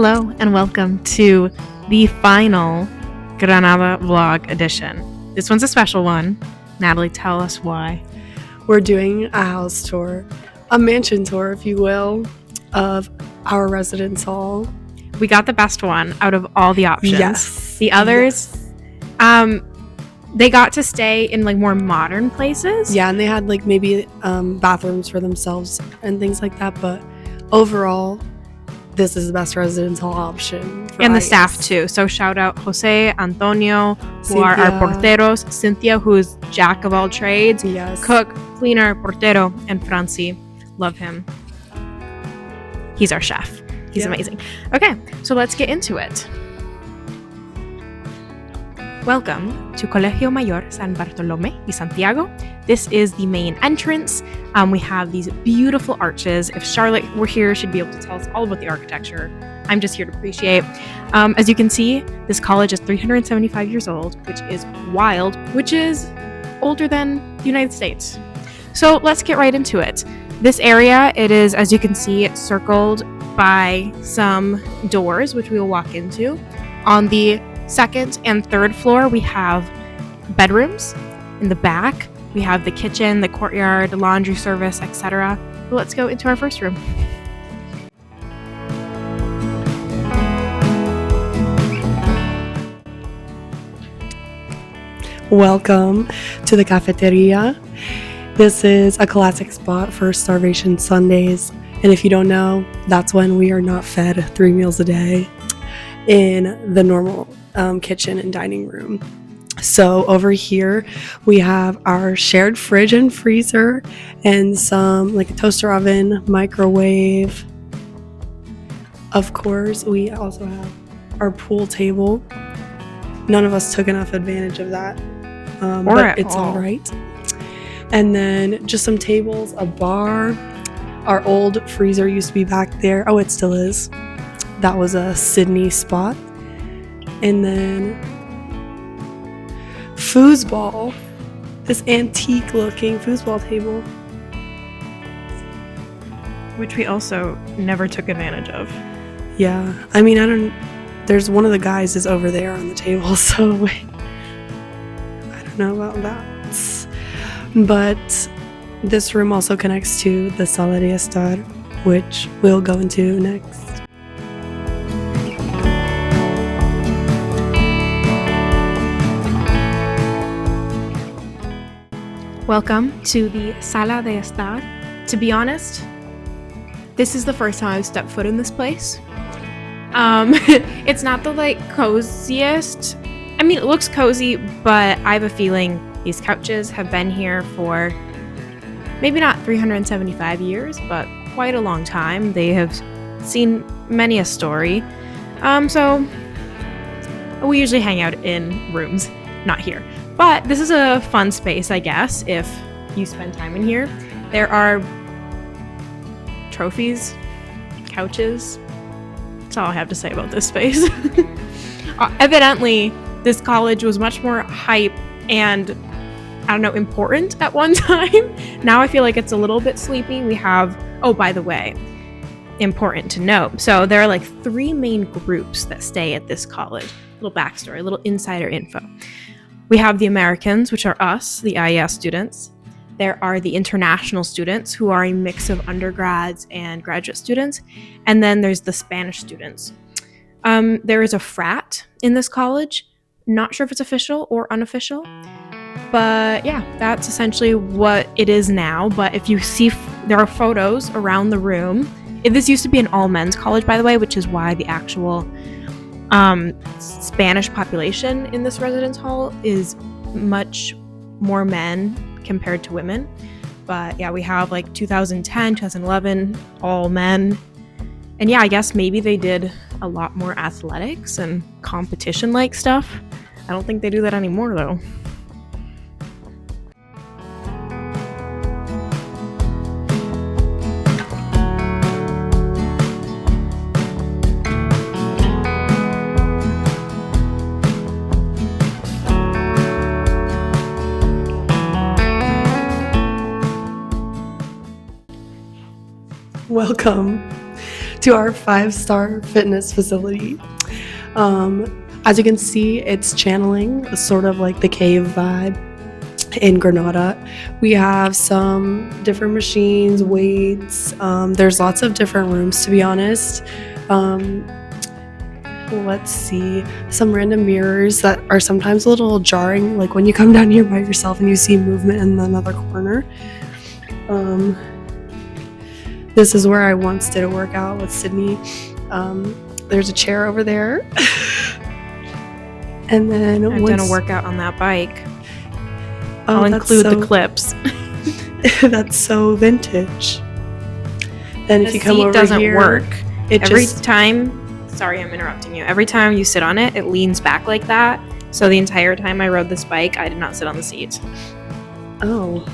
Hello and welcome to the final Granada vlog edition. This one's a special one. Natalie, tell us why. We're doing a house tour, a mansion tour, if you will, of our residence hall. We got the best one out of all the options. Yes. The others, they got to stay in like more modern places. Yeah, and they had like maybe bathrooms for themselves and things like that, but overall, this is the best residence hall option. And the staff too. So shout out Jose, Antonio, who are our porteros, Cynthia, who is jack of all trades, yes, cook, cleaner, portero, and Franci. Love him. He's our chef. He's amazing. Okay, so let's get into it. Welcome to Colegio Mayor San Bartolomé y Santiago. This is the main entrance. We have these beautiful arches. If Charlotte were here, she'd be able to tell us all about the architecture. I'm just here to appreciate. As you can see, this college is 375 years old, which is wild, which is older than the United States. So let's get right into it. This area, it is, as you can see, circled by some doors, which we will walk into. On the second and third floor, we have bedrooms. In the back, we have the kitchen, the courtyard, laundry service, etc. Let's go into our first room. Welcome to the cafeteria. This is a classic spot for starvation Sundays. And if you don't know, that's when we are not fed 3 meals a day in the normal kitchen and dining room. So over here, we have our shared fridge and freezer and some like a toaster oven, microwave. Of course, we also have our pool table. None of us took enough advantage of that, but it's all right. And then just some tables, a bar. Our old freezer used to be back there. Oh, it still is. That was a Sydney spot. And then foosball, this antique looking foosball table, which we also never took advantage of. Yeah, I mean, there's one of the guys is over there on the table, so I don't know about that. But this room also connects to the sala de estar, which we'll go into next. Welcome to the sala de estar. To be honest, this is the first time I've stepped foot in this place. It's not the like coziest. I mean, it looks cozy, but I have a feeling these couches have been here for maybe not 375 years, but quite a long time. They have seen many a story. So we usually hang out in rooms, not here. But this is a fun space, I guess, if you spend time in here. There are trophies, couches. That's all I have to say about this space. Evidently, this college was much more hype and, I don't know, important at one time. Now I feel like it's a little bit sleepy. We have, oh, by the way, important to note. So there are like 3 main groups that stay at this college. Little backstory, little insider info. We have the Americans, which are us, the IES students. There are the international students, who are a mix of undergrads and graduate students. And then there's the Spanish students. There is a frat in this college. Not sure if it's official or unofficial. But yeah, that's essentially what it is now. But if you see, there are photos around the room. This used to be an all-men's college, by the way, which is why the actual Spanish population in this residence hall is much more men compared to women. But yeah, we have like 2010, 2011, all men. And yeah, I guess maybe they did a lot more athletics and competition-like stuff. I don't think they do that anymore, though. Welcome to our 5-star fitness facility. As you can see, it's channeling sort of like the cave vibe in Granada. We have some different machines, weights. There's lots of different rooms, to be honest. Let's see, some random mirrors that are sometimes a little jarring, like when you come down here by yourself and you see movement in another corner. This is where I once did a workout with Sydney. There's a chair over there. And then I've done a workout on that bike. Oh, I'll include the clips. That's so vintage. Then if you come over doesn't here, work. Every time. Sorry, I'm interrupting you. Every time you sit on it, it leans back like that. So the entire time I rode this bike, I did not sit on the seat. Oh.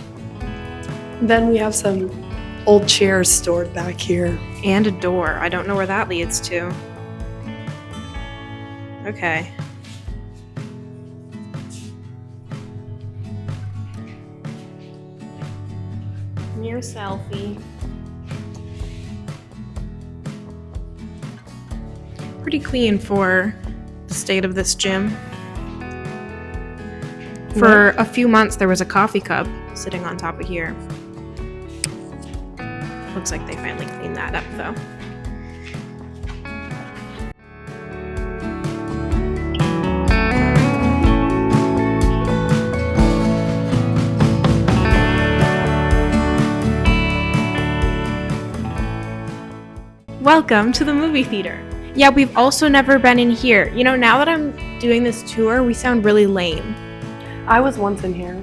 Then we have some old chairs stored back here. And a door. I don't know where that leads to. Okay. Mirror selfie. Pretty clean for the state of this gym. For a few months, there was a coffee cup sitting on top of here. Looks like they finally cleaned that up, though. Welcome to the movie theater. Yeah, we've also never been in here. You know, now that I'm doing this tour, we sound really lame. I was once in here.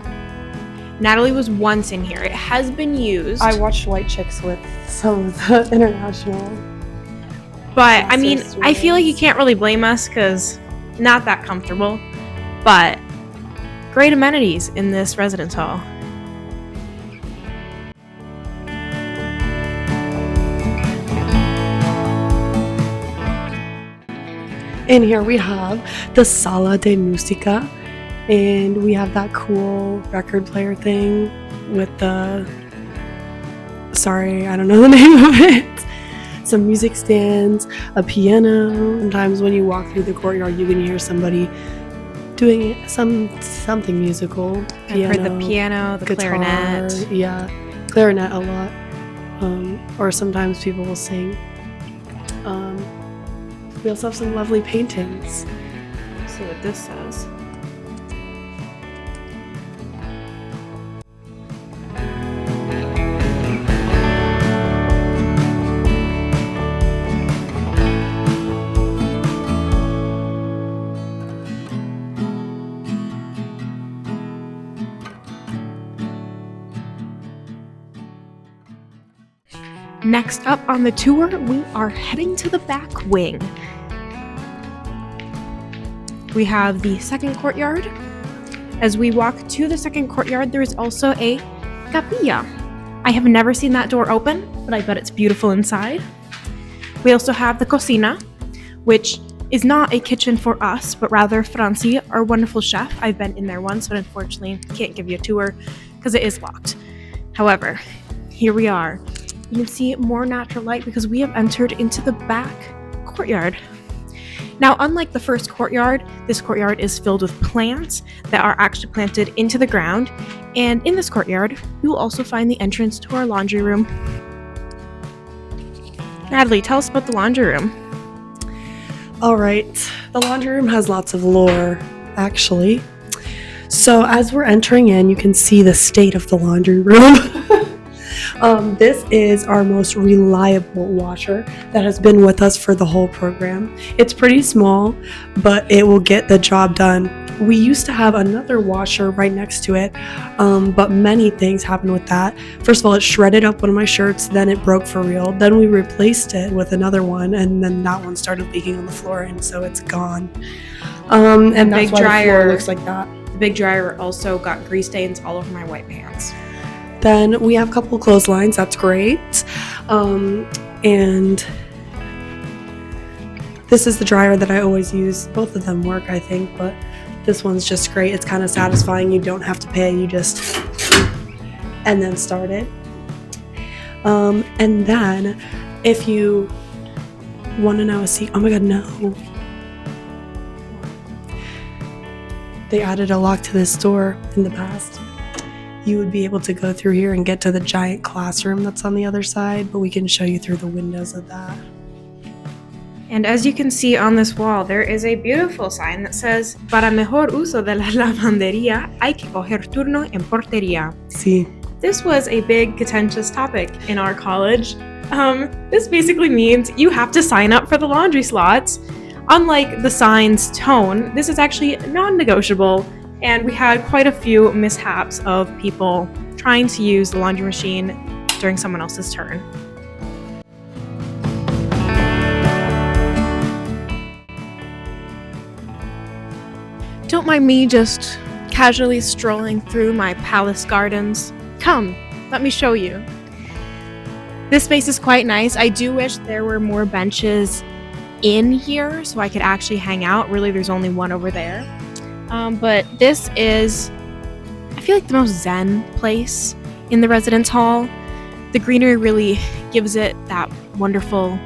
Natalie was once in here. It has been used. I watched White Chicks with some of the international. But, I mean, I feel like you can't really blame us because not that comfortable. But great amenities in this residence hall. In here we have the Sala de Música, and we have that cool record player thing with the, sorry, I don't know the name of it. Some music stands, a piano. Sometimes when you walk through the courtyard, you can hear somebody doing something musical. Piano, I've heard the piano, the guitar, clarinet. Yeah, clarinet a lot. Or sometimes people will sing. We also have some lovely paintings. Let's see what this says. Next up on the tour, we are heading to the back wing. We have the second courtyard. As we walk to the second courtyard, there is also a capilla. I have never seen that door open, but I bet it's beautiful inside. We also have the cocina, which is not a kitchen for us, but rather Franci, our wonderful chef. I've been in there once, but unfortunately can't give you a tour because it is locked. However, here we are. You can see more natural light because we have entered into the back courtyard. Now, unlike the first courtyard, this courtyard is filled with plants that are actually planted into the ground. And in this courtyard, you will also find the entrance to our laundry room. Natalie, tell us about the laundry room. All right, the laundry room has lots of lore, actually. So as we're entering in, you can see the state of the laundry room. This is our most reliable washer that has been with us for the whole program. It's pretty small, but it will get the job done. We used to have another washer right next to it, but many things happened with that. First of all, it shredded up one of my shirts, then it broke for real. Then we replaced it with another one, and then that one started leaking on the floor, and so it's gone. And that's why the floor looks like that. The big dryer also got grease stains all over my white pants. Then we have a couple clotheslines, that's great. And this is the dryer that I always use. Both of them work, I think, but this one's just great. It's kind of satisfying. You don't have to pay, you just, and then start it. And then if you Want to know a secret? Oh my god, no. They added a lock to this door in the past. You would be able to go through here and get to the giant classroom that's on the other side, but we can show you through the windows of that. And as you can see on this wall, there is a beautiful sign that says, "Para mejor uso de la lavandería, hay que coger turno en portería." See? This was a big contentious topic in our college. This basically means you have to sign up for the laundry slots. Unlike the sign's tone, this is actually non-negotiable, and we had quite a few mishaps of people trying to use the laundry machine during someone else's turn. Don't mind me just casually strolling through my palace gardens. Come, let me show you. This space is quite nice. I do wish there were more benches in here so I could actually hang out. Really, there's only one over there. But this is, I feel like, the most zen place in the residence hall. The greenery really gives it that wonderful,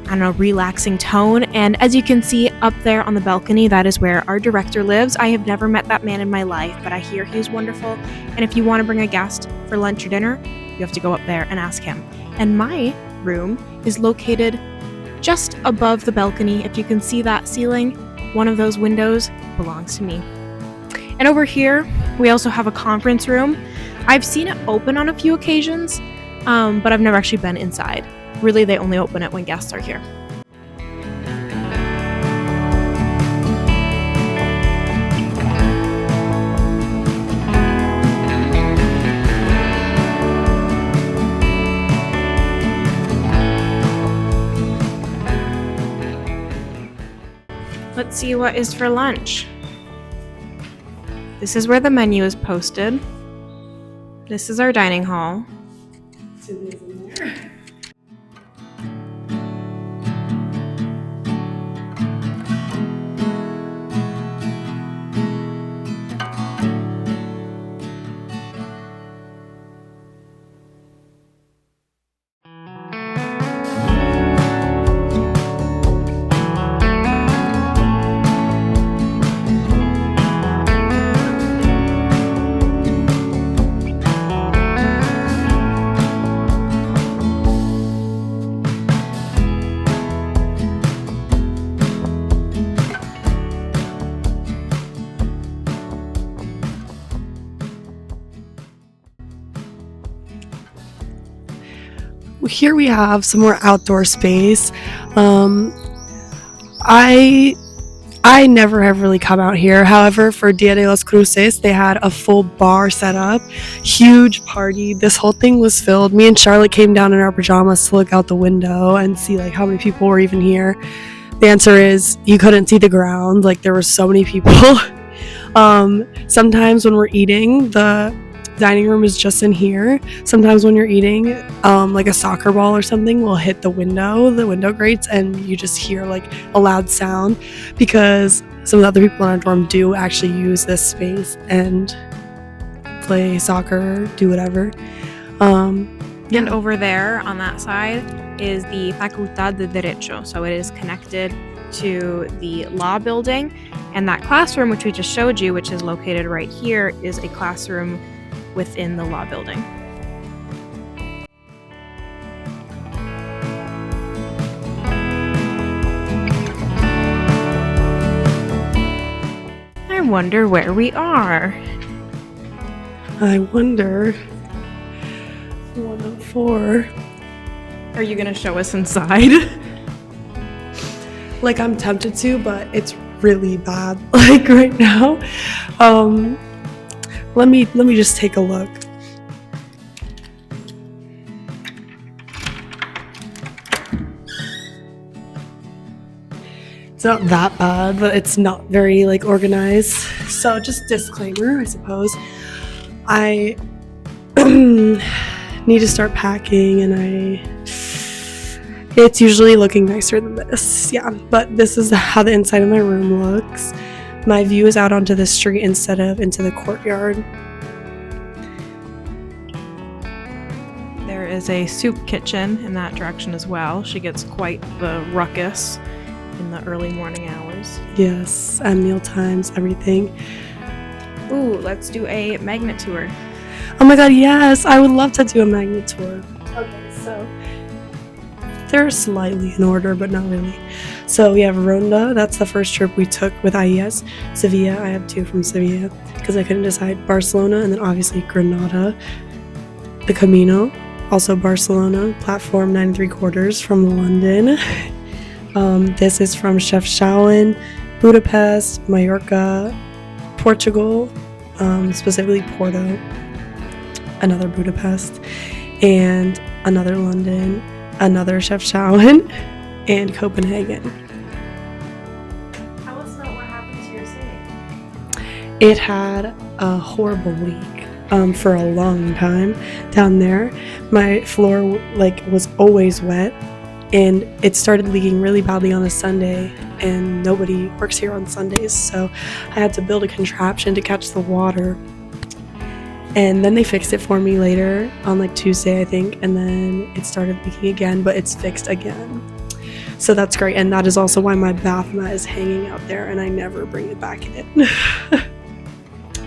I don't know, relaxing tone. And as you can see up there on the balcony, that is where our director lives. I have never met that man in my life, but I hear he's wonderful. And if you want to bring a guest for lunch or dinner, you have to go up there and ask him. And my room is located just above the balcony. If you can see that ceiling, one of those windows belongs to me. And over here, we also have a conference room. I've seen it open on a few occasions, but I've never actually been inside. Really, they only open it when guests are here. Let's see what is for lunch. This is where the menu is posted. This is our dining hall. Here we have some more outdoor space. I never have really come out here. However, for Dia de los Cruces, they had a full bar set up, huge party. This whole thing was filled. Me and Charlotte came down in our pajamas to look out the window and see like how many people were even here. The answer is you couldn't see the ground. Like there were so many people. Sometimes when we're eating, the dining room is just in here. Sometimes when you're eating, like a soccer ball or something will hit the window grates, and you just hear like a loud sound because some of the other people in our dorm do actually use this space and play soccer, do whatever. And over there on that side is the Facultad de Derecho. So it is connected to the law building. And that classroom, which we just showed you, which is located right here, is a classroom within the law building. I wonder where we are. I wonder. 104. Are you gonna show us inside? Like I'm tempted to, but it's really bad like right now. Let me just take a look. It's not that bad, but it's not very like organized. So just disclaimer, I suppose. I need to start packing, and it's usually looking nicer than this. Yeah, but this is how the inside of my room looks. My view is out onto the street instead of into the courtyard. There is a soup kitchen in that direction as well. She gets quite the ruckus in the early morning hours. Yes, at meal times, everything. Ooh, let's do a magnet tour. Oh my god, yes! I would love to do a magnet tour. Okay, so they're slightly in order, but not really. So we have Ronda. That's the first trip we took with IES. Sevilla. I have 2 from Sevilla because I couldn't decide. Barcelona, and then obviously Granada. The Camino. Also Barcelona. Platform 9 3/4 from London. This is from Schaffhausen, Budapest, Mallorca, Portugal, specifically Porto, another Budapest, and another London, another Schaffhausen, and Copenhagen. Tell us about what happened to your sink. It had a horrible leak for a long time down there. My floor was always wet, and it started leaking really badly on a Sunday, and nobody works here on Sundays, so I had to build a contraption to catch the water. And then they fixed it for me later on Tuesday, I think, and then it started leaking again, but it's fixed again. So that's great, and that is also why my bath mat is hanging out there, and I never bring it back in.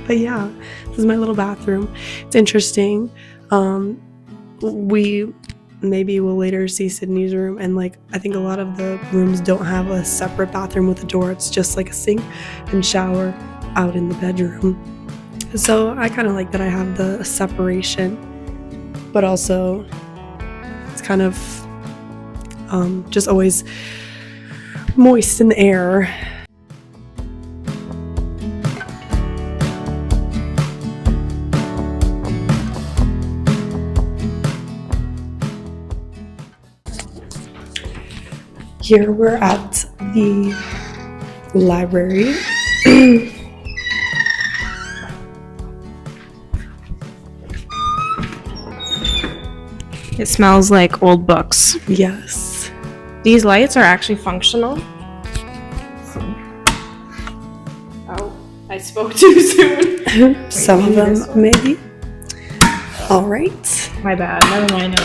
But yeah, this is my little bathroom. It's interesting. We maybe we'll later see Sydney's room, and I think a lot of the rooms don't have a separate bathroom with a door. It's just a sink and shower out in the bedroom. So I kind of like that I have the separation, but also it's kind of just always moist in the air. Here we're at the library. It smells like old books. Yes. These lights are actually functional. Oh, I spoke too soon. Some of them, maybe. All right. My bad. Never mind.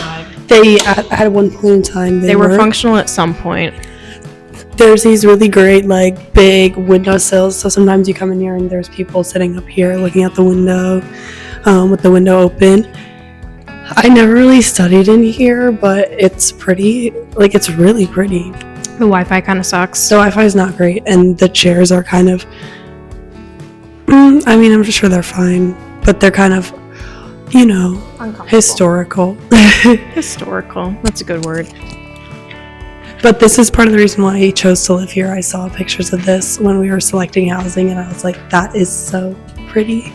They, at one point in time, They were functional at some point. There's these really great, big windowsills. So sometimes you come in here and there's people sitting up here looking out the window with the window open. I never really studied in here, but it's pretty. It's really pretty. The Wi-Fi kind of sucks. The Wi-Fi is not great, and the chairs are kind of. I'm sure they're fine, but they're kind of, historical. Historical. That's a good word. But this is part of the reason why I chose to live here. I saw pictures of this when we were selecting housing, and I was like, that is so pretty.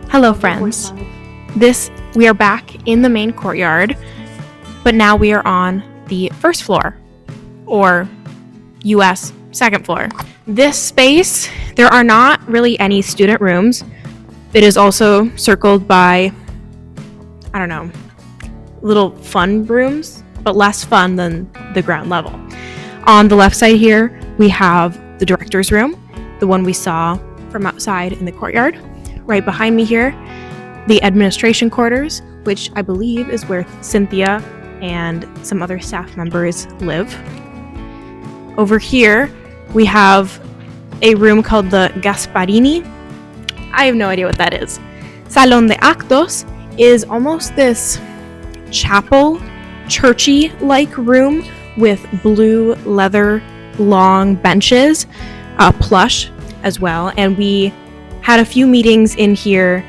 Hello, friends. We are back in the main courtyard, but now we are on the first floor, or US second floor. This space, there are not really any student rooms. It is also circled by, little fun rooms, but less fun than the ground level. On the left side here, we have the director's room, the one we saw from outside in the courtyard. Right behind me here, the administration quarters, which I believe is where Cynthia and some other staff members live. Over here, we have a room called the Gasparini. I have no idea what that is. Salón de Actos is almost this chapel, churchy-like room with blue leather long benches, plush as well, and we had a few meetings in here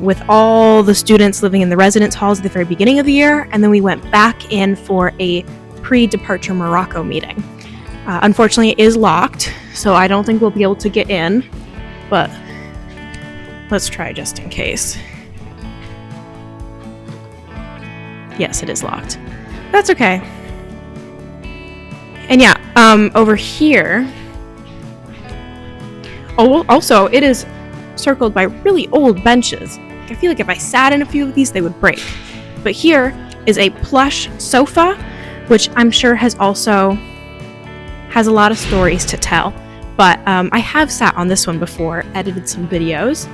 with all the students living in the residence halls at the very beginning of the year, and then we went back in for a pre-departure Morocco meeting. Unfortunately, it is locked, so I don't think we'll be able to get in, but let's try just in case. Yes, it is locked. That's okay. And yeah, over here, also, it is circled by really old benches. I feel like if I sat in a few of these, they would break. But here, is a plush sofa, which I'm sure has a lot of stories to tell. But I have sat on this one before, edited some videos.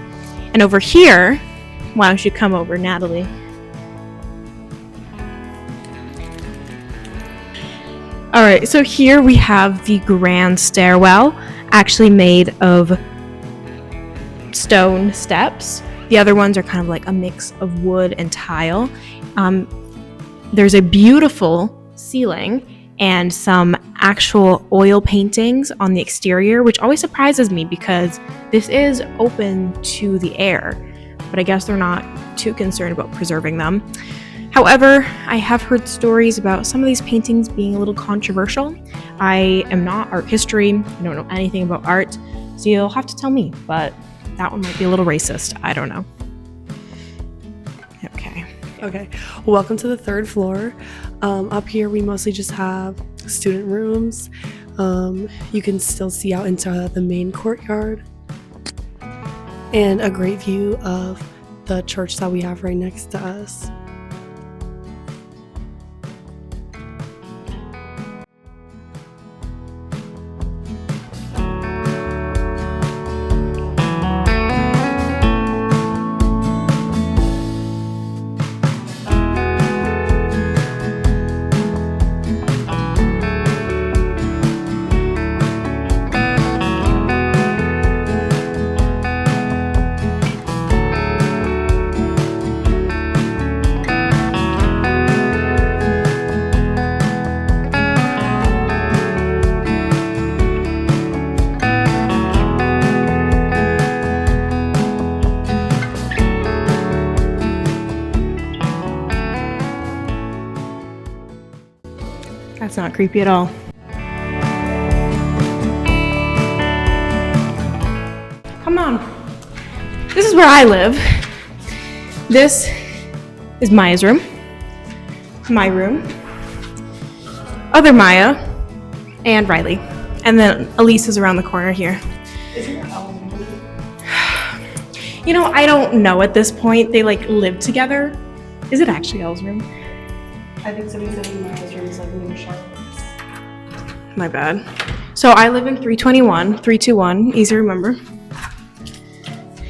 And over here, why don't you come over, Natalie? All right, so here we have the grand stairwell, actually made of stone steps. The other ones are kind of like a mix of wood and tile. There's a beautiful ceiling and some actual oil paintings on the exterior, which always surprises me because this is open to the air, but I guess they're not too concerned about preserving them. However, I have heard stories about some of these paintings being a little controversial. I am not art history, I don't know anything about art, so you'll have to tell me, but that one might be a little racist, I don't know. Okay, welcome to the third floor. Up here we mostly just have student rooms. You can still see out into the main courtyard and a great view of the church that we have right next to us. That's not creepy at all. Come on. This is where I live. This is Maya's room. My room. Other Maya. And Riley. And then Elise is around the corner here. Isn't it all? You know, I don't know at this point. They like live together. Is it actually Elle's room? I think somebody said Maya's room is like new Charlotte's. My bad. So I live in 321, easy to remember.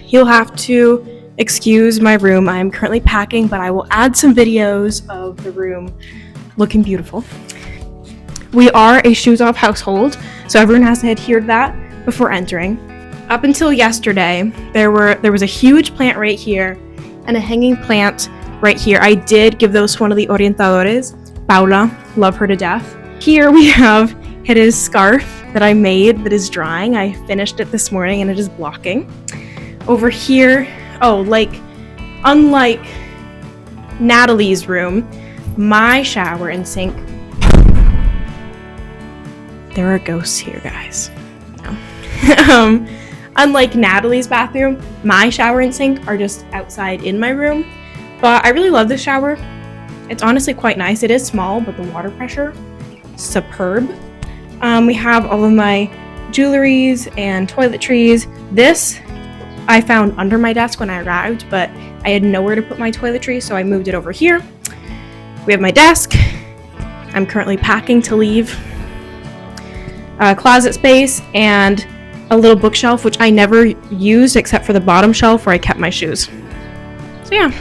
You'll have to excuse my room. I am currently packing, but I will add some videos of the room looking beautiful. We are a shoes off household, so everyone has to adhere to that before entering. Up until yesterday, there was a huge plant right here and a hanging plant right here. I did give those to one of the orientadores, Paula, love her to death. Here we have his scarf that I made that is drying. I finished it this morning and it is blocking. Over here, unlike Natalie's room, my shower and sink, there are ghosts here, guys. No. Unlike Natalie's bathroom, my shower and sink are just outside in my room. But I really love this shower. It's honestly quite nice. It is small, but the water pressure, superb. We have all of my jewelries and toiletries. This I found under my desk when I arrived, but I had nowhere to put my toiletries, so I moved it over here. We have my desk. I'm currently packing to leave. Closet space and a little bookshelf, which I never used except for the bottom shelf where I kept my shoes. So yeah.